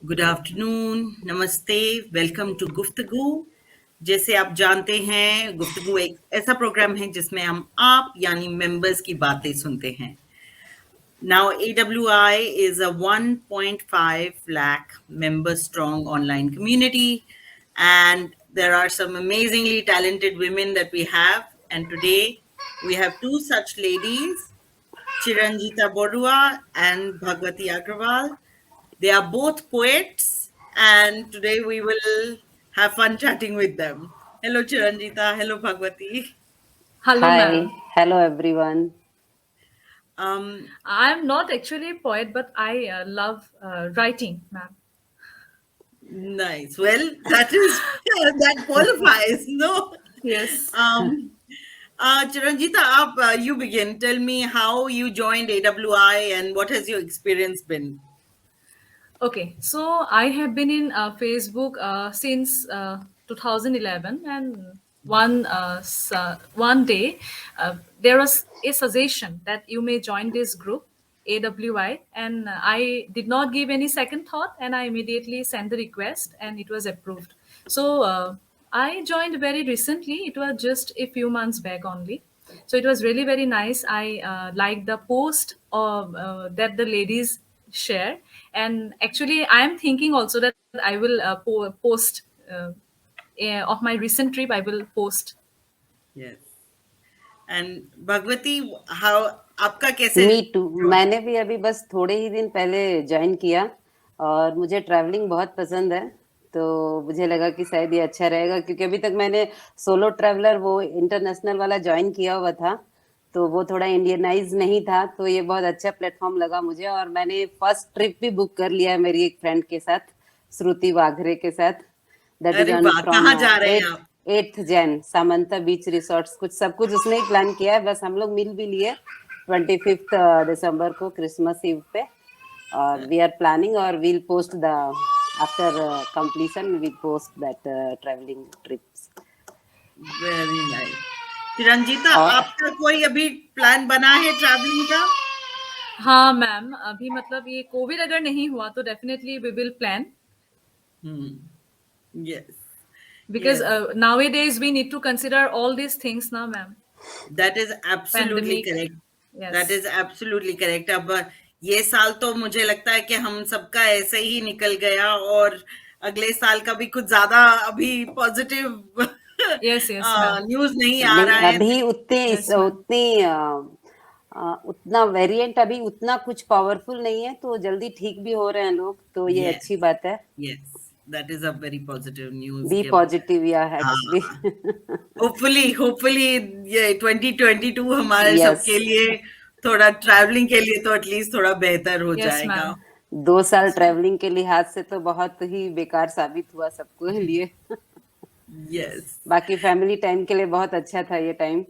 Good afternoon, नमस्ते, welcome to गुफ्तगू। जैसे आप जानते हैं, गुफ्तगू एक ऐसा प्रोग्राम है जिसमें हम आप यानी मेंबर्स की बातें सुनते हैं। Now, AWI is a 1.5 lakh member strong online community, and there are some amazingly talented women that we have. And today we have two such ladies, Chiranjita Borua and Bhagwati Agrawal. They are both poets, and today we will have fun chatting with them. Hello, Chiranjita. Hello, Bhagwati. Hello, Hi, ma'am. hello everyone. I'm not actually a poet, but I love writing, ma'am. Nice. Well, that is that qualifies. No. Yes. Um, Chiranjita, you begin. Tell me how you joined AWI and what has your experience been? Okay. So I have been in Facebook since 2011, and one day there was a suggestion that you may join this group AWI, and I did not give any second thought, and I immediately sent the request, and it was approved. So I joined very recently. It was just a few months back only. So it was really very nice. I liked the post of, that the ladies share, and actually I am thinking also that I will post of my recent trip. I will post. Yes. And Bhagwati, how आपका कैसे मी to. मैंने भी अभी बस थोड़े ही दिन पहले join किया और मुझे ट्रैवलिंग बहुत पसंद है, तो मुझे लगा कि शायद ये अच्छा रहेगा क्योंकि अभी तक मैंने सोलो ट्रैवलर वो इंटरनेशनल वाला ज्वाइन किया हुआ था, तो वो थोड़ा इंडियनाइज नहीं था, तो ये बहुत अच्छा प्लेटफॉर्म लगा मुझे। और मैंने फर्स्ट ट्रिप भी बुक कर लिया है मेरी एक फ्रेंड के साथ, श्रुति वाघरे के साथ। दैट इज अरे ऑन वाह, फ्रॉम कहाँ जा रहे हैं आप? 8th जैन, सामंता बीच रिसोर्ट्स। कुछ सब कुछ उसने ही प्लान किया है, बस हम लोग मिल भी लिए 25th दिसंबर को, क्रिसमस ईव पे। और वी आर प्लानिंग और we'll post the after completion we post that travelling trips. Very nice. Chiranjeeta, और आपका कोई अभी प्लान बना है ट्रैवलिंग का? हाँ मैम, अभी मतलब ये कोविड अगर नहीं हुआ तो definitely we will plan, Yes. because Yes. nowadays we need to consider all these things now, ma'am. That is absolutely Pandemic. correct. That Yes. is absolutely correct. अब ये साल तो मुझे लगता है कि हम सबका ऐसे ही निकल गया, और अगले साल का भी कुछ ज्यादा अभी positive Yes, yes, ma'am. News नहीं आ नहीं, रहा है। अभी उतनी Yes, ma'am. उतना वेरिएंट अभी उतना कुछ पावरफुल नहीं है, तो जल्दी ठीक भी हो रहे हैं लोग, तो ये Yes, अच्छी बात है। yes, that is a very positive news बी कि पॉजिटिव या हाँ, एक्चुअली। होपफुली ये 2022 हमारे यस, सबके लिए थोड़ा ट्रैवलिंग के लिए तो एटलीस्ट थोड़ा बेहतर हो Yes, जाएगा। ma'am. 2 साल ट्रैवलिंग के लिहाज से तो बहुत ही बेकार साबित हुआ सबको लिए। यस। बाकी फैमिली टाइम के लिए बहुत अच्छा था ये टाइम।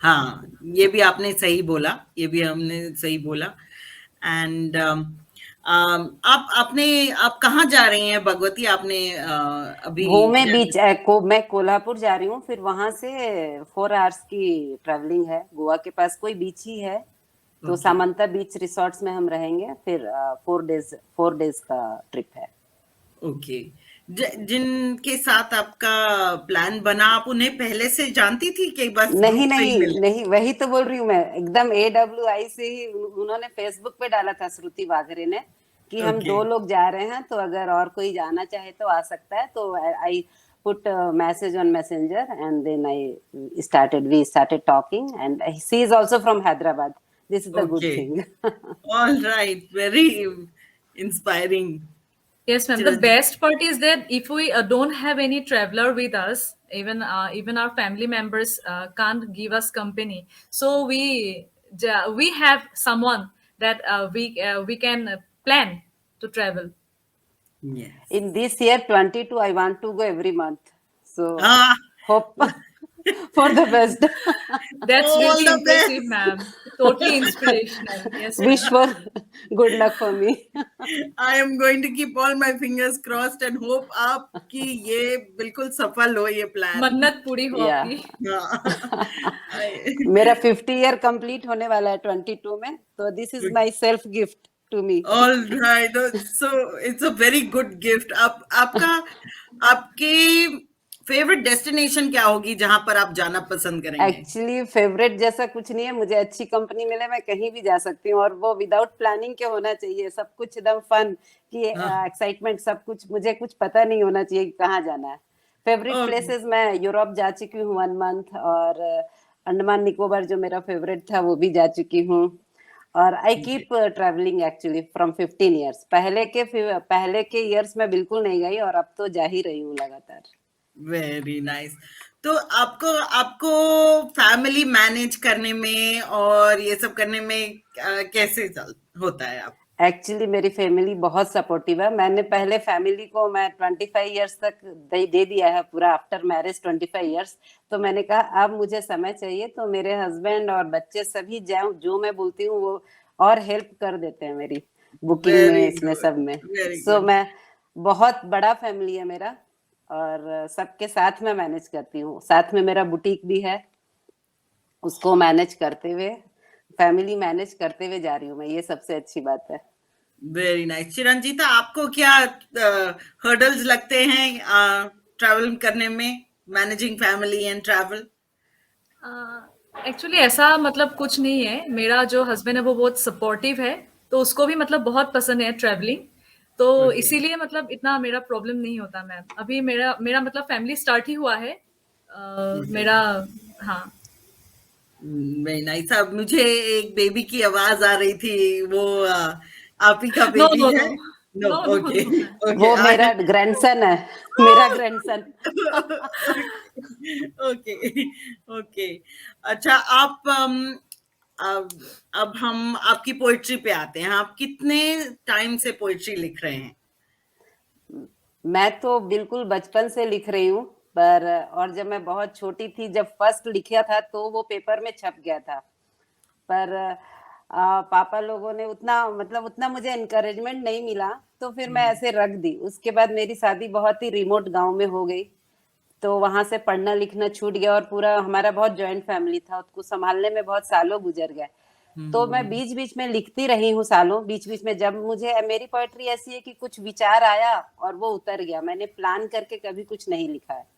हाँ, ये भी आपने सही बोला, ये भी हमने सही बोला। एंड आप कहाँ जा रही हैं भगवती? आपने अभी भूमे बीच मैं कोल्हापुर जा रही हूँ, फिर वहां से 4 आवर्स की ट्रैवलिंग है। गोवा के पास कोई बीच ही है, तो ओके, सामंता बीच रिसोर्ट्स में हम रहेंगे। फिर 4 डेज का ट्रिप है। ओके। जिनके साथ आपका प्लान बना, आप उन्हें पहले से जानती थी कि बस नहीं ग्रुप से ही नहीं मिले? नहीं, वही तो बोल रही हूँ मैं, एकदम AWI से ही। उन्होंने फेसबुक पे डाला था, श्रुति वाघरे ने, कि हम ओके, 2 लोग जा रहे हैं, तो अगर और कोई जाना चाहे तो आ सकता है। तो I put message on messenger and then we started talking, and she is also from Hyderabad. This is the good okay, thing. All right, very inspiring. Yes, ma'am. The best part is that if we don't have any traveler with us, even our family members can't give us company. So we have someone that we can plan to travel. Yes. In this year 22, I want to go every month. So Ah, hope for the best. That's all really the impressive, best. ma'am. Totally inspirational. Yes, Wish ma'am. for good luck for me. I am going to keep all my fingers crossed and hope आपकी ये बिल्कुल सफल हो ये plan. मन्नत पूरी हो या आपकी. हाँ। मेरा 50 ईयर कंप्लीट होने वाला है 22 में, तो this is my self gift. to me. All right. So it's a very good gift. आपका आपके फेवरेट डेस्टिनेशन क्या होगी जहां पर आप जाना पसंद करेंगे? एक्चुअली फेवरेट जैसा कुछ नहीं है, मुझे अच्छी कंपनी मिले मैं कहीं भी जा सकती हूँ, और वो विदाउट प्लानिंग के होना चाहिए, सब कुछ एकदम फन कि हाँ, एक्साइटमेंट, सब कुछ, मुझे कुछ पता नहीं होना चाहिए कि कहाँ जाना है। फेवरेट ओके, प्लेसेस, मैं यूरोप जा चुकी हूँ 1 मंथ, और अंडमान निकोबार जो मेरा फेवरेट था वो भी जा चुकी हूँ। और I keep travelling actually from 15 years। पहले के ईयर्स में बिल्कुल नहीं गई, और अब तो जा ही रही हूँ लगातार। Very nice. तो आपको आपको फैमिली मैनेज करने में और ये सब करने में कैसे होता है आप? एक्चुअली मेरी फैमिली बहुत सपोर्टिव है। मैंने पहले फैमिली को मैं 25 years तक दे दिया है पूरा, आफ्टर मैरिज 25 years। तो मैंने कहा अब मुझे समय चाहिए, तो मेरे हस्बैंड और बच्चे सभी जो मैं बोलती हूँ वो और हेल्प कर देते हैं मेरी बुकिंग वेरी में, इसमें गुड, सब में। Very so good. मैं, बहुत बड़ा फैमिली है मेरा, और सबके साथ में मैनेज करती हूँ। साथ में मेरा बुटीक भी है, उसको मैनेज करते हुए, फैमिली मैनेज करते हुए जा रही हूँ मैं, ये सबसे अच्छी बात है। Very nice. चिरंजीता, आपको क्या हर्डल्स लगते हैं ट्रैवल करने में, managing family and travel? Actually ऐसा मतलब कुछ नहीं है। मेरा जो हस्बैंड है वो बहुत सपोर्टिव है, तो उसको भी मतलब बहुत पसंद है ट्रैवलिंग, तो ओके, इसीलिए मतलब इतना मेरा प्रॉब्लम नहीं होता मैम। अभी मेरा मेरा मतलब फैमिली स्टार्ट ही हुआ है। ओके, मेरा, हाँ। Very nice. अब मुझे एक बेबी की आवाज आ रही थी, वो आप ही का नो बेबी नो है? No, no, no no okay, no ma'am. Okay, वो मेरा ग्रैंडसन है, मेरा ग्रैंडसन। Okay, okay. अच्छा, आप अब हम आपकी पोइट्री पे आते हैं। आप कितने टाइम से पोइट्री लिख रहे हैं? मैं तो बिल्कुल बचपन से लिख रही हूँ, पर और जब मैं बहुत छोटी थी, जब फर्स्ट लिखा था तो वो पेपर में छप गया था। पर पापा लोगों ने उतना, मतलब उतना मुझे एनकरेजमेंट नहीं मिला, तो फिर मैं ऐसे रख दी। उसके बाद मेरी शादी बहुत ही रिमोट गांव में हो गई, तो वहां से पढ़ना लिखना छूट गया, और पूरा हमारा बहुत जॉइंट फैमिली था, उसको संभालने में बहुत सालों गुजर गए। तो मैं बीच बीच में लिखती रही हूँ सालों, बीच बीच में, जब मुझे, मेरी पोएट्री ऐसी है कि कुछ विचार आया और वो उतर गया, मैंने प्लान करके कभी कुछ नहीं लिखा है।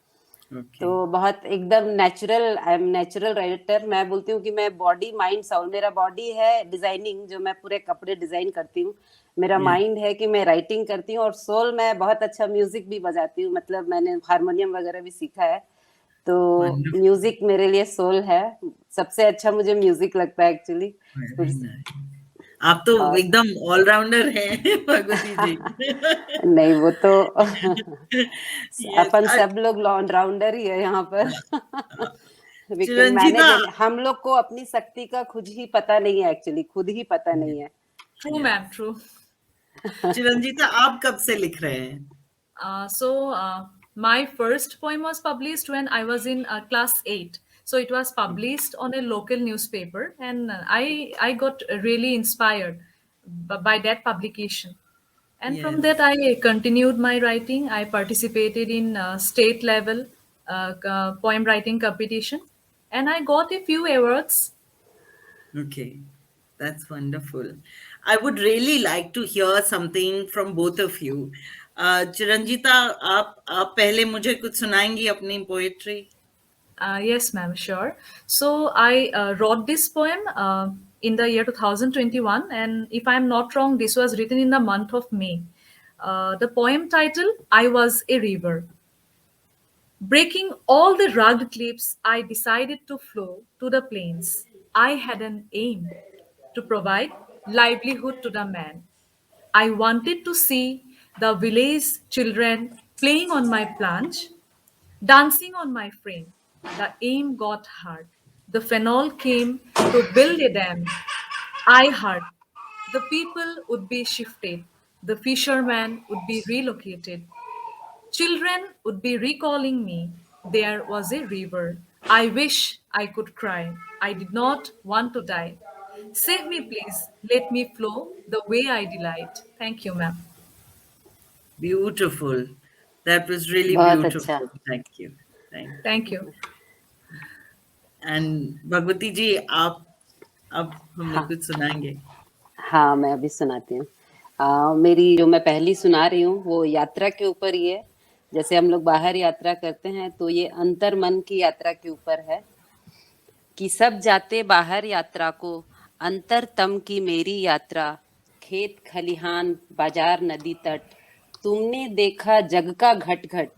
ओके, तो बहुत एकदम natural, I am natural writer. मैं बोलती हूँ कि मैं बॉडी माइंड साउल, मेरा बॉडी है डिजाइनिंग, जो मैं पूरे कपड़े डिजाइन करती हूँ। मेरा या, माइंड है कि मैं राइटिंग करती हूँ, और सोल, मैं बहुत अच्छा म्यूजिक भी बजाती हूँ, मतलब मैंने हारमोनियम वगैरह भी सीखा है। तो वंडरफुल, म्यूजिक मेरे लिए सोल है, सबसे अच्छा मुझे म्यूजिक लगता है एक्चुअली। Very nice. आप तो और एकदम ऑलराउंडर हैं भगवती जी। नहीं, वो तो यस। अपन सब लोग ऑलराउंडर ही है यहाँ पर। वी कैन चिरंजीता, मैनेज, हम लोग को अपनी शक्ति का खुद ही पता नहीं है, एक्चुअली खुद ही पता नहीं है। True yes, ma'am, true. Chiranjeeta, आप कब से लिख रहे हैं? My first poem was published when I was in class 8. So it was published on a local newspaper, and I got really inspired by that publication. And from yes, that, I continued my writing. I participated in state level poem writing competition, and I got a few awards. okay, that's wonderful. I would really like to hear something from both of you. चिरंजीता, आप पहले मुझे कुछ सुनाएंगी अपनी poetry? Yes, ma'am, sure. So I wrote this poem in the year 2021, and if I'm not wrong, this was written in the month of May. The poem title, I Was a River. Breaking all the rugged cliffs, I decided to flow to the plains. I had an aim to provide livelihood to the man. I wanted to see the village children playing on my planch, dancing on my frame. The aim got hard. The phenol came to build a dam. I heard the people would be shifted, the fishermen would be relocated, children would be recalling me. There was a river. I wish I could cry. I did not want to die. Save me, please. Let me flow the way I delight. Thank you, ma'am. Beautiful. That was really बहुत अच्छा। beautiful. Thank you. Thank you. Thank you. And Bhagwati ji, आप अब हमें हाँ, कुछ सुनाएंगे? हाँ, मैं अभी सुनाती हूँ। मेरी जो मैं पहली सुना रही हूँ वो यात्रा के ऊपर ही है। जैसे हम लोग बाहर यात्रा करते हैं तो ये अंतर मन की यात्रा के ऊपर है कि सब जाते बाहर यात्रा को, अंतर तम की मेरी यात्रा, खेत खलिहान बाजार नदी तट, तुमने देखा जग का घट घट,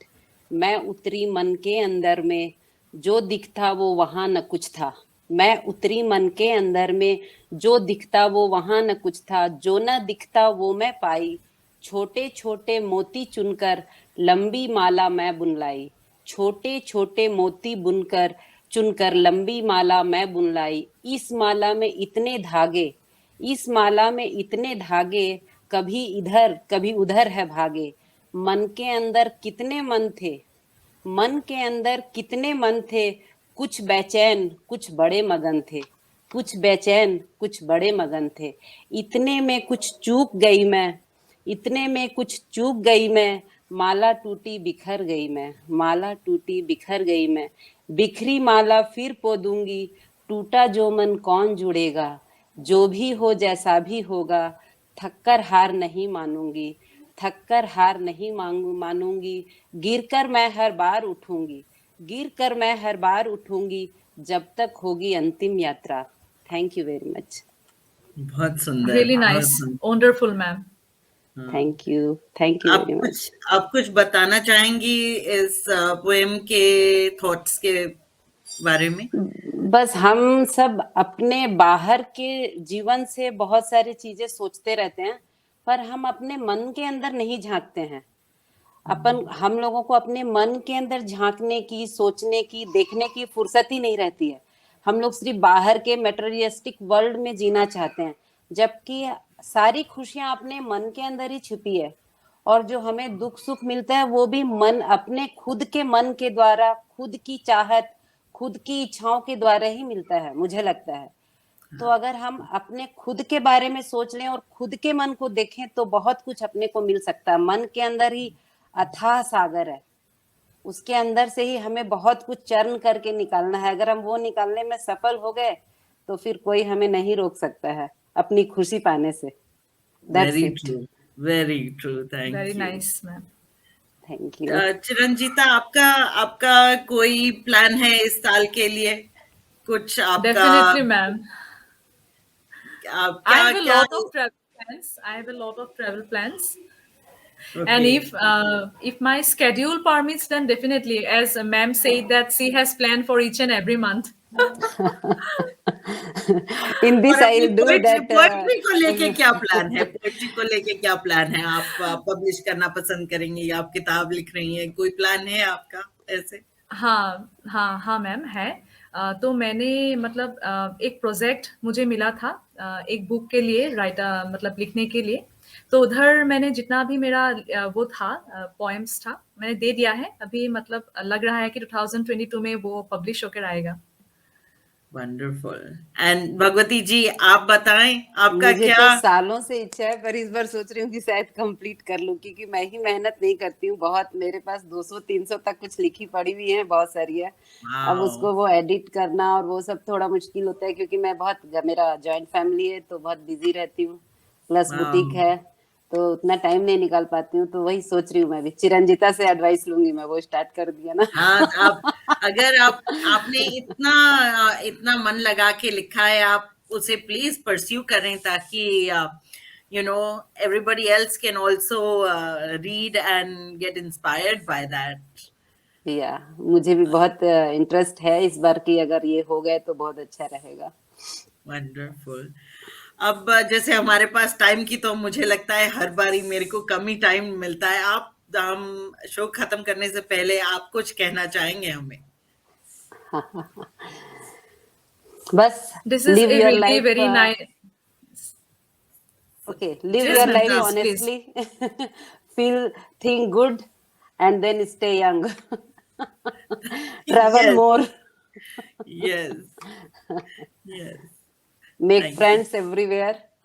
मैं उतरी मन के अंदर में, जो दिखता वो वहां न कुछ था। मैं उतरी मन के अंदर में, जो दिखता वो वहां न कुछ था, जो न दिखता वो मैं पाई, छोटे छोटे मोती चुनकर लंबी माला मैं बुन लाई, छोटे छोटे मोती बुनकर चुनकर लंबी माला मैं बुन लाई, इस माला में इतने धागे, इस माला में इतने धागे, कभी इधर कभी उधर है भागे, मन के अंदर कितने मन थे, मन के अंदर कितने मन थे, कुछ बेचैन कुछ बड़े मगन थे, कुछ बेचैन कुछ बड़े मगन थे, इतने में कुछ चूक गई मैं, इतने में कुछ चूक गई मैं, माला टूटी बिखर गई मैं, माला टूटी बिखर गई मैं, बिखरी माला फिर पो दूंगी, टूटा जो मन कौन जुड़ेगा, जो भी हो जैसा भी होगा, थककर हार नहीं मानूंगी, थककर हार नहीं मानूंगी, गिरकर मैं हर बार उठूंगी, गिरकर मैं हर बार उठूंगी, जब तक होगी अंतिम यात्रा। Thank you very much. बहुत सुंदर, Really बहुत nice. सुंदर। Wonderful, ma'am. हाँ। Thank you very much. आप कुछ बताना चाहेंगी इस पोएम के थॉट्स के बारे में? बस हम सब अपने बाहर के जीवन से बहुत सारी चीजें सोचते रहते हैं, पर हम अपने मन के अंदर नहीं झांकते हैं। हम लोगों को अपने मन के अंदर झांकने की, सोचने की, देखने की फुर्सत ही नहीं रहती है। हम लोग सिर्फ बाहर के मटेरियलिस्टिक वर्ल्ड में जीना चाहते हैं, जबकि सारी खुशियां अपने मन के अंदर ही छुपी है। और जो हमें दुख सुख मिलता है वो भी मन, अपने खुद के मन के द्वारा, खुद की चाहत, खुद की इच्छाओं के द्वारा ही मिलता है, मुझे लगता है। तो अगर हम अपने खुद के बारे में सोच लें और खुद के मन को देखें तो बहुत कुछ अपने को मिल सकता है। मन के अंदर ही अथाह सागर है, उसके अंदर से ही हमें बहुत कुछ चर्न करके निकालना है। अगर हम वो निकालने में सफल हो गए तो फिर कोई हमें नहीं रोक सकता है अपनी खुशी पाने से। That's very it. True, very true. Very thank you. nice, ma'am. Thank you. Chiranjeeta, आपका आपका कोई प्लान है इस साल के लिए? कुछ आपका Definitely, ma'am. आप I क्या have a क्या? lot of travel plans. I have a lot of travel plans. And okay. if my schedule permits, then definitely, as ma'am said, that she has planned for each and every month. इन और this I अपनी will do poetry that. Poetry को लेके क्या plan है? Poetry को लेके क्या plan है? आप पब्लिश करना पसंद करेंगी या आप किताब लिख रही हैं? कोई प्लान है आपका ऐसे? हाँ, हाँ, हाँ मैम है। तो मैंने मतलब एक प्रोजेक्ट मुझे मिला था एक बुक के लिए मतलब लिखने के लिए। तो उधर मैंने जितना भी मेरा वो था पोएम्स था, मैंने दे दिया है। अभी मतलब लग रहा है कि 2022 में वो पब्लिश होकर आएगा। वंडरफुल। एंड भगवती जी, आप बताएं आपका मुझे क्या? तो सालों से इच्छा है, पर इस बार सोच रही हूँ कि शायद कंप्लीट कर लूं, क्योंकि मैं ही मेहनत नहीं करती हूँ बहुत। मेरे पास 200-300 तक कुछ लिखी पड़ी हुई है, बहुत सारी है। अब वाओ। उसको वो एडिट करना और वो सब थोड़ा मुश्किल होता है, क्योंकि मैं बहुत, मेरा जॉइंट फैमिली है तो बहुत बिजी रहती हूँ, प्लस वाओ। बुटीक है, तो उतना टाइम नहीं निकाल पाती हूँ। तो वही सोच रही हूँ, मैं भी चिरंजीता से एडवाइस लूंगी, मैं वो स्टार्ट कर दिया ना। हाँ, आप अगर आपने इतना इतना मन लगा के लिखा है, आप उसे प्लीज परस्यू करें ताकि everybody else can also read and get inspired by that. या मुझे भी बहुत इंटरेस्ट है इस बार की, अगर ये हो गए तो बहुत अच्छा रहेगा। वंडरफुल। अब जैसे हमारे पास टाइम की तो मुझे लगता है हर बारी मेरे को कम ही टाइम मिलता है। आप हम शो खत्म करने से पहले आप कुछ कहना चाहेंगे हमें? बस This is live a your really life. very nice. Okay, live जी Yes, your ma'am. life Please, हाँ। please. honestly, feel, think good, and then stay young. Travel yes, more, yes, yes. make thank you. friends everywhere.